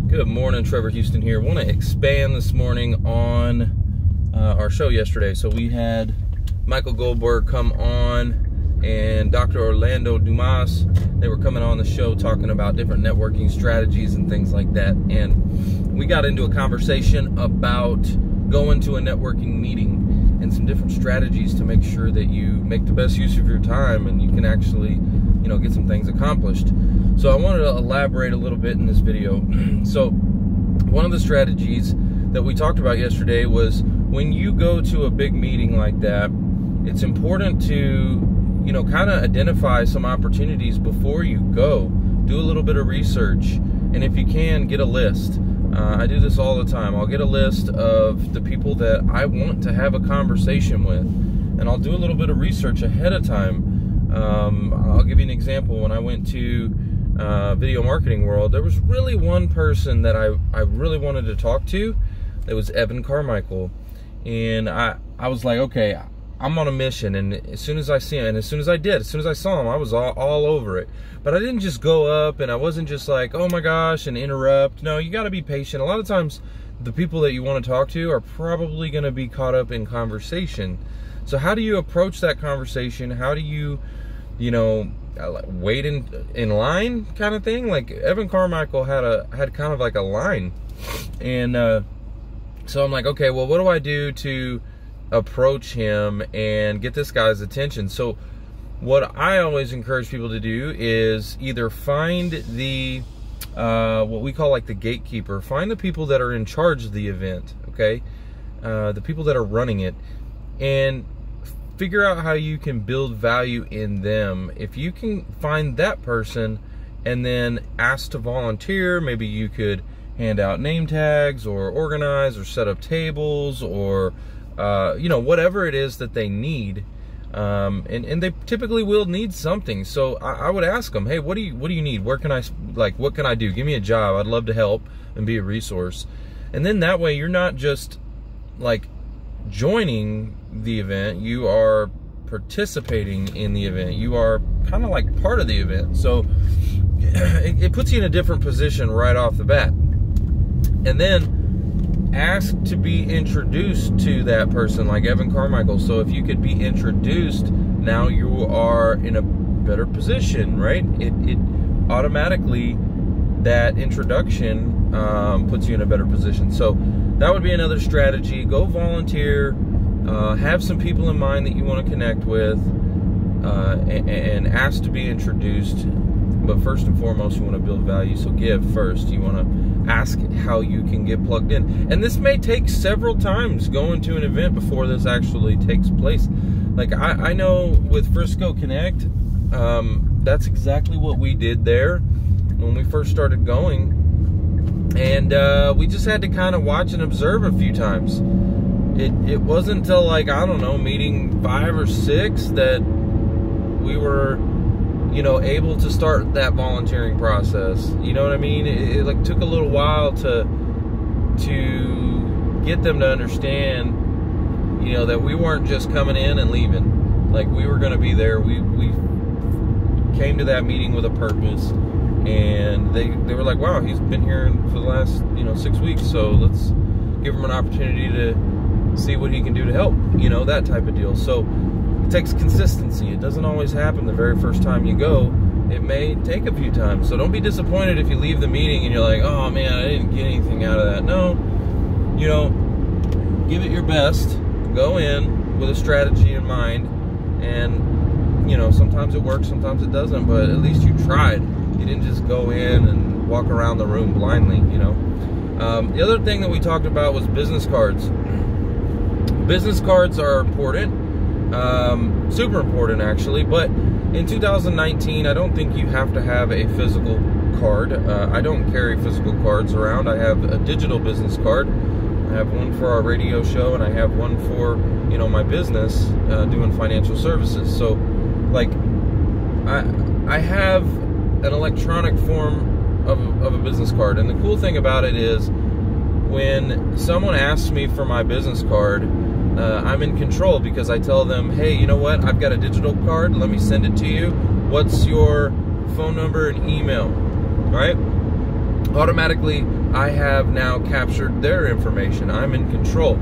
Good morning, Trevor Houston here. I want to expand this morning on our show yesterday. So we had Michael Goldberg come on and Dr. Orlando Dumas. They were coming on the show talking about different networking strategies and things like that. And we got into a conversation about going to a networking meeting and some different strategies to make sure that you make the best use of your time and you can actually, get some things accomplished. So I wanted to elaborate a little bit in this video. So one of the strategies that we talked about yesterday was when you go to a big meeting like that, it's important to, kind of identify some opportunities before you go. Do a little bit of research. And if you can, get a list. I do this all the time. I'll get a list of the people that I want to have a conversation with. And I'll do a little bit of research ahead of time. I'll give you an example. When I went to video marketing world, there was really one person that I really wanted to talk to. It was Evan Carmichael. And I was like, okay, I'm on a mission. And as soon as I see him, and as soon as I saw him, I was all over it. But I didn't just go up and I wasn't just like, oh my gosh, and interrupt. No, you got to be patient. A lot of times the people that you want to talk to are probably going to be caught up in conversation. So how do you approach that conversation? How do you, wait in line kind of thing? Like Evan Carmichael had kind of like a line. And so I'm like, okay, well, what do I do to approach him and get this guy's attention? So what I always encourage people to do is either find the what we call like the gatekeeper. Find the people that are in charge of the event, okay? The people that are running it, and figure out how you can build value in them. If you can find that person and then ask to volunteer, maybe you could hand out name tags or organize or set up tables or whatever it is that they need. And they typically will need something. So I would ask them, hey, what do you need? What can I do? Give me a job. I'd love to help and be a resource. And then that way you're not just like joining the event, you are participating in the event. You are kind of like part of the event. So it puts you in a different position right off the bat. And then ask to be introduced to that person like Evan Carmichael. So if you could be introduced, now you are in a better position, right? It automatically, that introduction puts you in a better position. So that would be another strategy. Go volunteer, have some people in mind that you want to connect with, and ask to be introduced. But first and foremost, you want to build value, so give first. You want to ask how you can get plugged in. And this may take several times going to an event before this actually takes place. Like I know with Frisco Connect, that's exactly what we did there when we first started going. And we just had to kind of watch and observe a few times. It wasn't until like, I don't know, meeting 5 or 6 that we were able to start that volunteering process. You know what I mean? It like took a little while to get them to understand, that we weren't just coming in and leaving. Like we were going to be there. We came to that meeting with a purpose, and they were like, wow, he's been here for the last 6 weeks, so let's give him an opportunity to see what he can do to help, that type of deal. So it takes consistency. It doesn't always happen the very first time you go. It may take a few times. So don't be disappointed if you leave the meeting and you're like, oh man, I didn't get anything out of that. No, give it your best. Go in with a strategy in mind. And, sometimes it works, sometimes it doesn't, but at least you tried. You didn't just go in and walk around the room blindly, The other thing that we talked about was business cards. Business cards are important. Super important actually, but in 2019 I don't think you have to have a physical card. I don't carry physical cards around. I have a digital business card. I have one for our radio show, and I have one for my business doing financial services. So like I have an electronic form of a business card, and the cool thing about it is when someone asks me for my business card, I'm in control, because I tell them, hey, you know what? I've got a digital card. Let me send it to you. What's your phone number and email? Right? automatically I have now captured their information. I'm in control.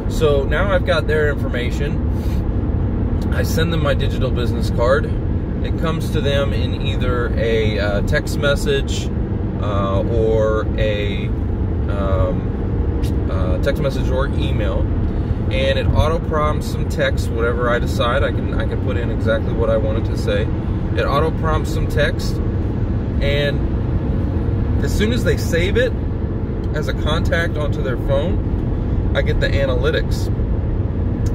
So now I've got their information. I send them my digital business card. It comes to them in either a text message or a text message or email, and it auto prompts some text, whatever I decide. I can put in exactly what I want it to say. It auto prompts some text, and as soon as they save it as a contact onto their phone, I get the analytics,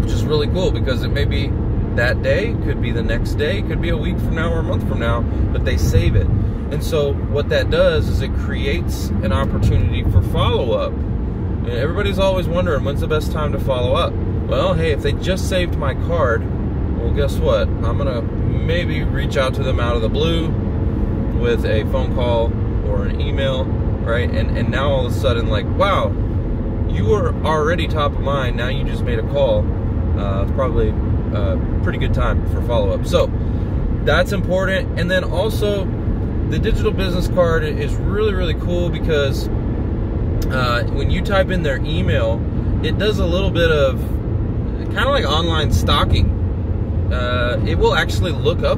which is really cool because it may be that day, could be the next day, could be a week from now or a month from now, but they save it. And so what that does is it creates an opportunity for follow-up. And everybody's always wondering, when's the best time to follow up? Well, hey, if they just saved my card, well, guess what? I'm gonna maybe reach out to them out of the blue with a phone call or an email, right? And now all of a sudden, like, wow, you were already top of mind, now you just made a call. It's probably a pretty good time for follow-up. So that's important. And then also, the digital business card is really, really cool because when you type in their email, it does a little bit of kind of like online stalking. It will actually look up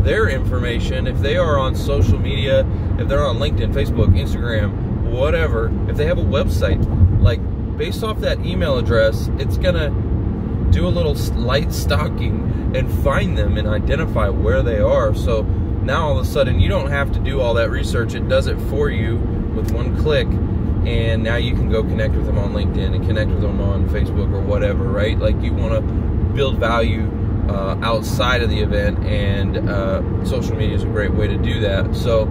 their information if they are on social media, if they're on LinkedIn, Facebook, Instagram, whatever. If they have a website, like based off that email address, it's gonna do a little light stalking and find them and identify where they are. So now all of a sudden you don't have to do all that research. It does it for you with one click, and now you can go connect with them on LinkedIn and connect with them on Facebook or whatever, right? Like, you want to build value outside of the event, and social media is a great way to do that. So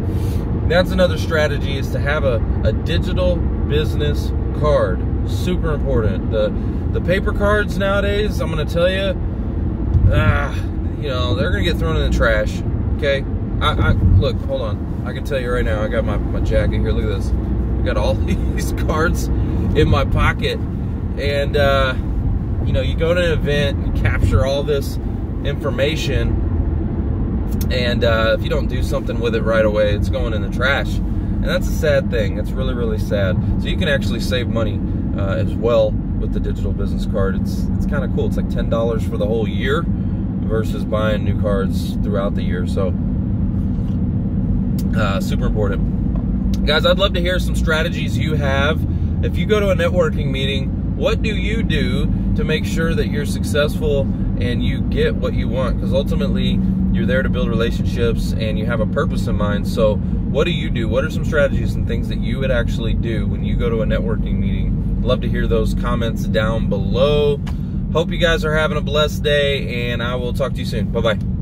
that's another strategy, is to have a digital business card. Super important. The paper cards nowadays, I'm going to tell you, you know, they're going to get thrown in the trash. Okay, look, hold on. I can tell you right now, I got my jacket here. Look at this. I got all these cards in my pocket, and you know, you go to an event and capture all this information, and if you don't do something with it right away, it's going in the trash, and that's a sad thing. It's really, really sad. So you can actually save money as well with the digital business card. It's kind of cool. It's like $10 for the whole year versus buying new cards throughout the year. So super important, guys. I'd love to hear some strategies you have. If you go to a networking meeting, what do you do to make sure that you're successful and you get what you want? Because ultimately you're there to build relationships and you have a purpose in mind. So what do you do? What are some strategies and things that you would actually do when you go to a networking meeting? Love to hear those comments down below. Hope you guys are having a blessed day, and I will talk to you soon. Bye-bye.